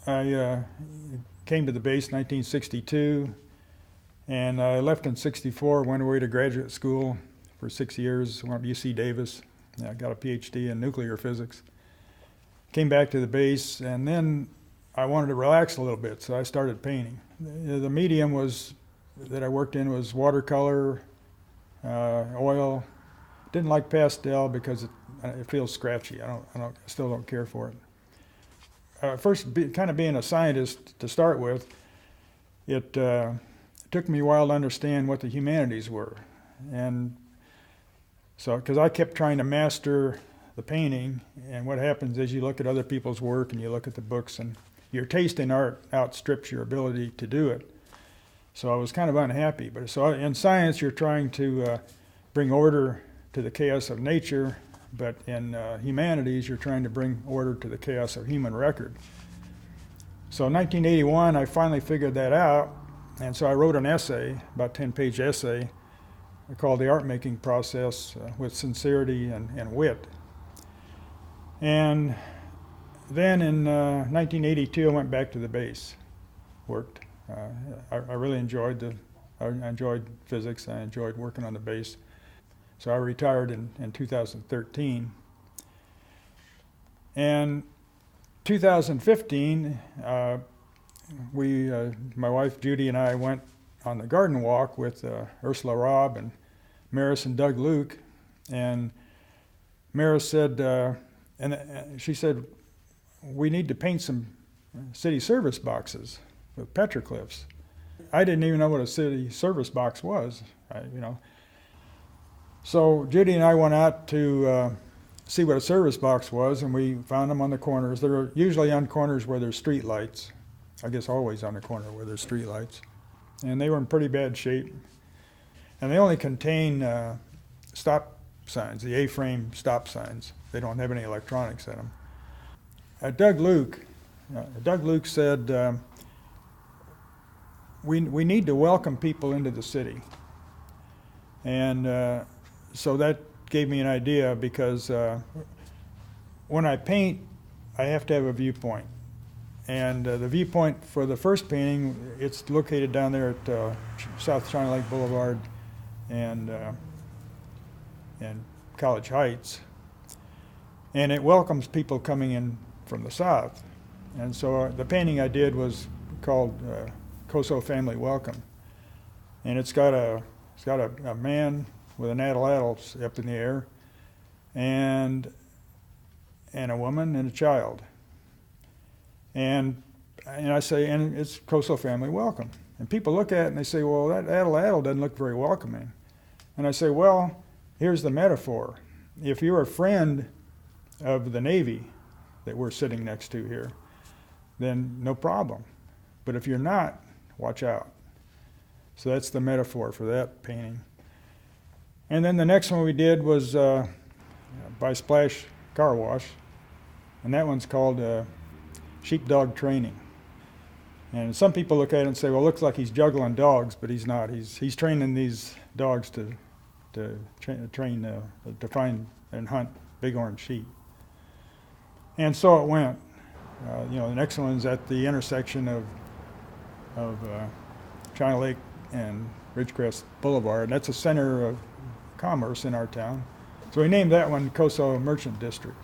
I came to the base in 1962, and I left in '64, went away to graduate school for 6 years, went to UC Davis. I got a PhD in nuclear physics. Came back to the base, and then I wanted to relax a little bit, so I started painting. The medium that I worked in was watercolor, oil. Didn't like pastel because it feels scratchy. I still don't care for it. Kind of being a scientist to start with, it took me a while to understand what the humanities were. And so, because I kept trying to master the painting, and what happens is you look at other people's work and you look at the books, and your taste in art outstrips your ability to do it. So I was kind of unhappy. But so in science, you're trying to bring order to the chaos of nature, but in humanities, you're trying to bring order to the chaos of human record. So in 1981, I finally figured that out, and so I wrote an essay, about a 10-page essay, called The Art Making Process with Sincerity and Wit. And then in 1982, I went back to the base, worked. I really enjoyed I enjoyed physics, I enjoyed working on the base. So I retired in 2013. And 2015, my wife Judy and I went on the garden walk with Ursula Robb and Maris and Doug Luke. And Maris said, she said, we need to paint some city service boxes with petroglyphs. I didn't even know what a city service box was, So Judy and I went out to see what a service box was, and we found them on the corners. They're usually on corners where there's street lights. I guess always on the corner where there's street lights. And they were in pretty bad shape. And they only contain stop signs, the A-frame stop signs. They don't have any electronics in them. Doug Luke said, we need to welcome people into the city. And so that gave me an idea, because when I paint, I have to have a viewpoint. And the viewpoint for the first painting, it's located down there at South China Lake Boulevard and College Heights. And it welcomes people coming in from the south. And so the painting I did was called Coso Family Welcome. And it's got a man with an addle up in the air, and a woman and a child. And I say, and it's Coso Family Welcome. And people look at it and they say, well, that addle doesn't look very welcoming. And I say, well, here's the metaphor. If you're a friend of the Navy that we're sitting next to here, then no problem. But if you're not, watch out. So that's the metaphor for that painting. And then the next one we did was by Splash Car Wash, and that one's called Sheepdog Training. And some people look at it and say, well, it looks like he's juggling dogs, but he's not. He's training these dogs to find and hunt bighorn sheep. And so it went. The next one's at the intersection of China Lake and Ridgecrest Boulevard. That's a center of commerce in our town. So we named that one Coso Merchant District.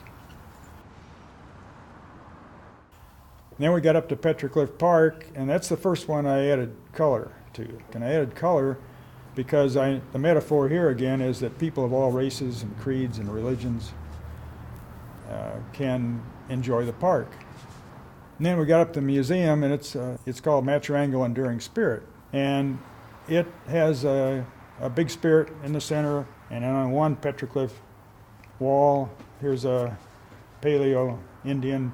Then we got up to Petroglyph Park, and that's the first one I added color to. And I added color because the metaphor here again is that people of all races and creeds and religions can enjoy the park. And then we got up to the museum, and it's called Macharango Enduring Spirit. And it has a big spirit in the center, and on one petroglyph wall, here's a Paleo Indian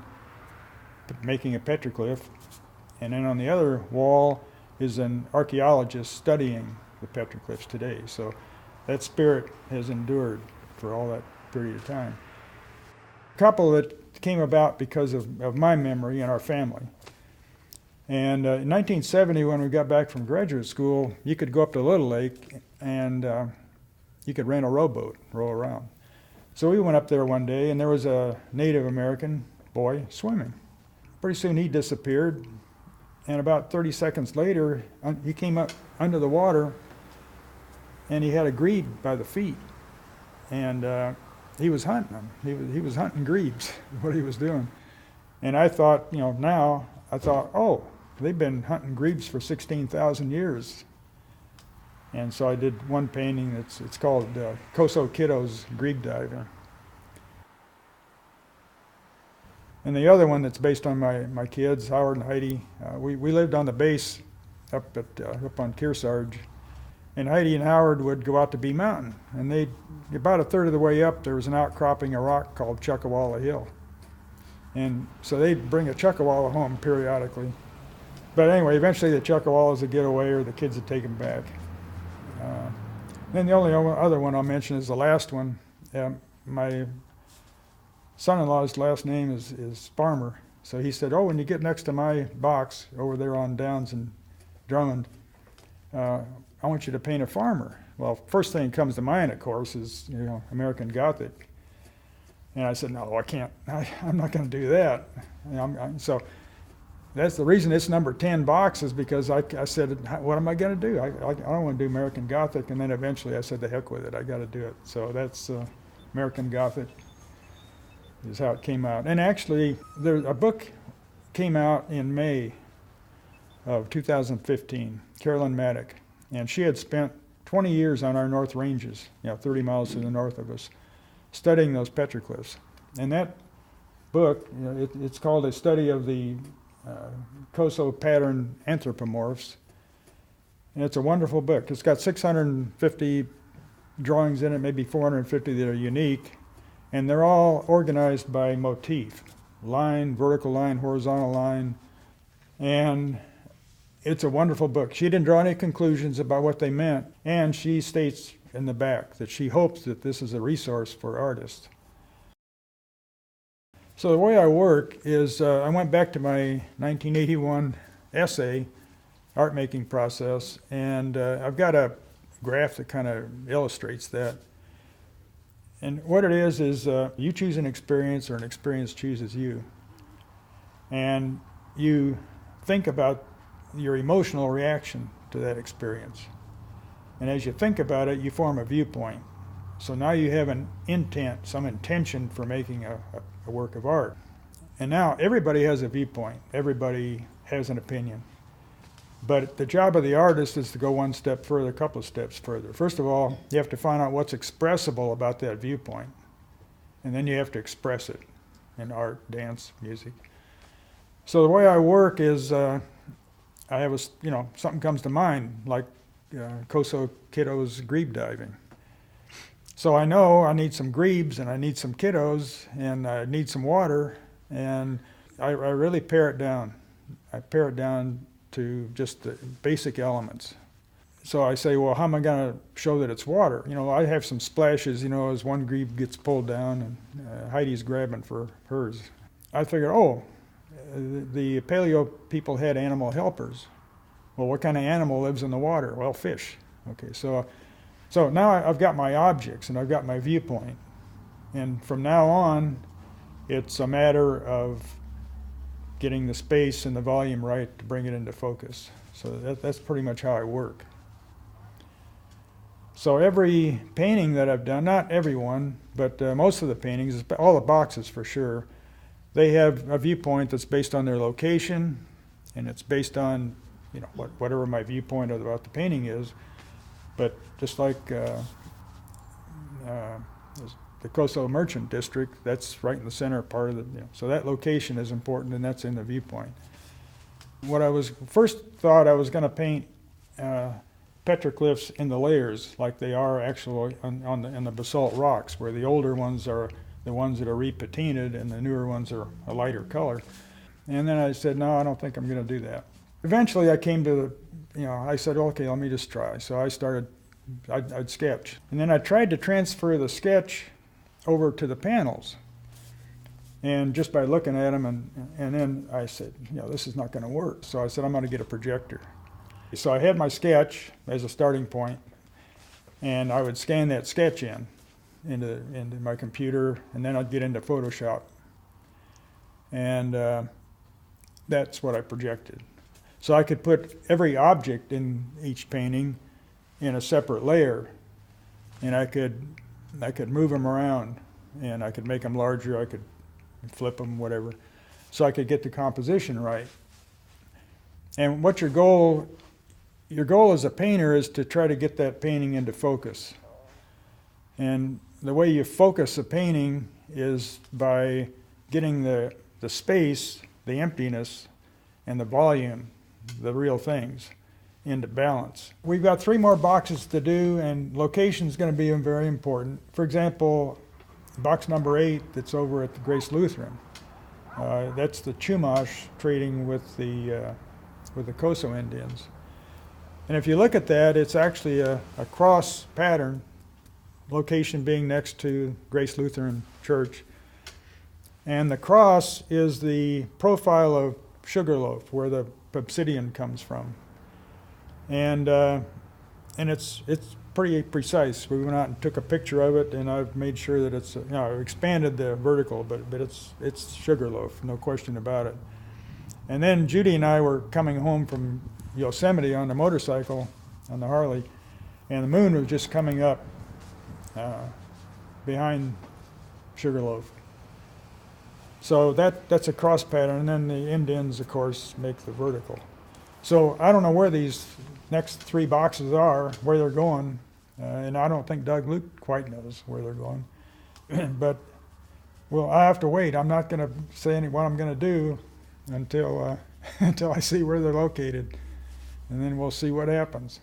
making a petroglyph, and then on the other wall is an archaeologist studying the petroglyphs today. So that spirit has endured for all that period of time. A couple that came about because of my memory and our family. And in 1970, when we got back from graduate school, you could go up to Little Lake and you could rent a rowboat, row around. So we went up there one day, and there was a Native American boy swimming. pretty soon he disappeared. And about 30 seconds later, he came up under the water, and he had a grebe by the feet. And he was hunting them. He was hunting grebes, what he was doing. And I thought, oh, they've been hunting grebes for 16,000 years. And so I did one painting it's called Coso Kiddos Grebe Diving. And the other one that's based on my kids, Howard and Heidi, we lived on the base up on Kearsarge. And Heidi and Howard would go out to Bee Mountain. And about a third of the way up, there was an outcropping of rock called Chuckwalla Hill. And so they'd bring a Chuckwalla home periodically. But anyway, eventually the Chuckwallas would get away or the kids would take them back. Then the only other one I'll mention is the last one. My son-in-law's last name is Farmer. So he said, when you get next to my box over there on Downs and Drummond, I want you to paint a farmer. Well, first thing that comes to mind, of course, is American Gothic. And I said, no, I can't. I'm not going to do that. So that's the reason it's number 10 box is because I said, what am I going to do? I don't want to do American Gothic. And then eventually I said, the heck with it. I got to do it. So that's American Gothic is how it came out. And actually, a book came out in May of 2015, Carolyn Maddock. And she had spent 20 years on our North Ranges, 30 miles to the north of us, studying those petroglyphs. And that book, it's called A Study of the Coso Pattern Anthropomorphs. And it's a wonderful book. It's got 650 drawings in it, maybe 450 that are unique. And they're all organized by motif, line, vertical line, horizontal line. And it's a wonderful book. She didn't draw any conclusions about what they meant. And she states in the back that she hopes that this is a resource for artists. So the way I work is I went back to my 1981 essay, art making process, and I've got a graph that kind of illustrates that. And what it is you choose an experience or an experience chooses you. And you think about your emotional reaction to that experience. And as you think about it, you form a viewpoint. So now you have an intent, some intention for making a work of art. And now everybody has a viewpoint. Everybody has an opinion. But the job of the artist is to go one step further, a couple of steps further. First of all, you have to find out what's expressible about that viewpoint. And then you have to express it in art, dance, music. So the way I work is I have something comes to mind, like Coso kiddos grebe diving. So I know I need some grebes and I need some kiddos and I need some water, and I really pare it down. I pare it down to just the basic elements. So I say, well, how am I going to show that it's water? I have some splashes, as one grebe gets pulled down and Heidi's grabbing for hers. I figured, the paleo people had animal helpers. Well, what kind of animal lives in the water? Well, fish. Okay, so now I've got my objects and I've got my viewpoint. And from now on, it's a matter of getting the space and the volume right to bring it into focus. So that's pretty much how I work. So every painting that I've done, not every one, but most of the paintings, all the boxes for sure, they have a viewpoint that's based on their location, and it's based on whatever my viewpoint about the painting is. But just like the Coso Merchant District, that's right in the center part of so that location is important, and that's in the viewpoint. What I was first thought I was going to paint petroglyphs in the layers, like they are actually in the basalt rocks, where the older ones are the ones that are repatinaed and the newer ones are a lighter color. And then I said, no, I don't think I'm going to do that. Eventually I came to I said, okay, let me just try. So I started, I'd sketch. And then I tried to transfer the sketch over to the panels. And just by looking at them, and then I said, this is not going to work. So I said, I'm going to get a projector. So I had my sketch as a starting point, and I would scan that sketch into my computer, and then I'd get into Photoshop. And that's what I projected. So I could put every object in each painting in a separate layer, and I could move them around, and I could make them larger, I could flip them, whatever, so I could get the composition right. And what your goal as a painter is to try to get that painting into focus. And the way you focus a painting is by getting the space, the emptiness, and the volume, the real things, into balance. We've got 3 more boxes to do, and location is going to be very important. For example, box number 8 that's over at the Grace Lutheran. That's the Chumash trading with the Coso Indians. And if you look at that, it's actually a cross pattern, location being next to Grace Lutheran Church. And the cross is the profile of Sugarloaf, where the obsidian comes from. And it's pretty precise. We went out and took a picture of it, and I've made sure that it's, I've expanded the vertical, but it's Sugarloaf, no question about it. And then Judy and I were coming home from Yosemite on the motorcycle, on the Harley, and the moon was just coming up behind Sugarloaf. So that's a cross pattern, and then the Indians, of course, make the vertical. So I don't know where these next 3 boxes are, where they're going, and I don't think Doug Luke quite knows where they're going. But, well, I have to wait. I'm not going to say what I'm going to do until I see where they're located, and then we'll see what happens.